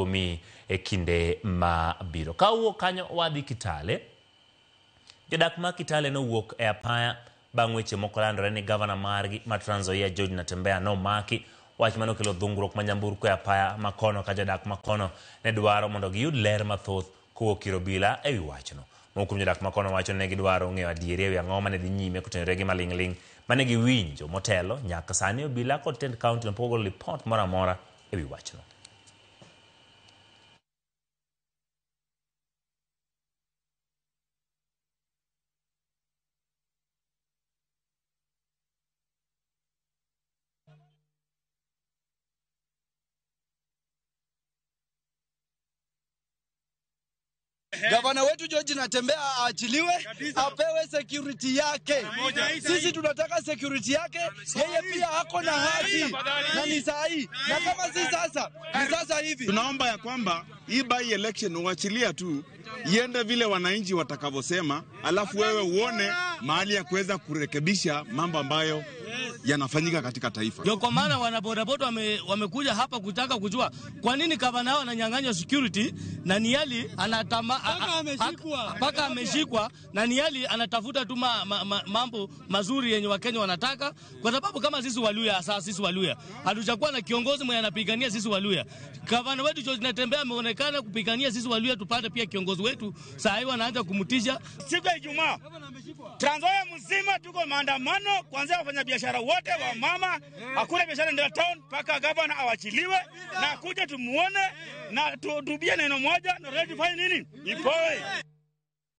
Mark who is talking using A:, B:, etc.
A: mi kinde mabiro. Kawuok kanyo wadhi Kitale. Jodak ma Kitale no wuok e apaya bang' weche moko landore ni gavana margi ma Trans Nzoia George Natembeya no maki, wach mano kelo dhungruok ma nyamburko e apaya makono ka jodak makono ne dwaro mondo giyud ler mathoth kowuok ir obila ewi wachno. Moko kuom jodak makono wacho ne gidwaro ng'eyo adieri ewi ang'o mane dhi nyime kotenore gi maling'ling mane giwinjo motelo nyaka sani obila kod tend kaunti no pok ogolo ripot moro amora ewi wachno.
B: Gavana wetu George Natembeya aachiliwe, apewe security yake. Sisi tunataka security yake, yeye pia hako na haki. Na ni sahi. Na kama si sasa, ni sasa hivi.
C: Tunaomba ya kwamba hii by election uachilia tu iende vile wananchi watakavyosema, alafu wewe uone mahali ya kuweza kurekebisha mambo ambayo yanafanyika katika taifa.
D: Ndio kwa maana wanabodaboda wamekuja hapa kutaka kujua kwa nini gavana hao ananyang'anya security na Niali paka ameshikwa na Niali anatafuta tu mambo mazuri yenye Wakenya wanataka, kwa sababu kama sisi Waluya, sasa sisi Waluya hatujakuwa na kiongozi mwenye anapigania sisi Waluya. Gavana wetu George Natembeya ameonekana kupigania sisi Waluya tupate pia kiongozi wetu, sasa hivi wanaanza kumtisha.
E: Siku ya Ijumaa Trans Nzoia mzima tuko maandamano, kuanzia wafanya biashara wote wa mama, hakuna biashara ndio town paka gavana awachiliwe na kuja tumuone na tudubie neno moja na ready fine nini ipoe.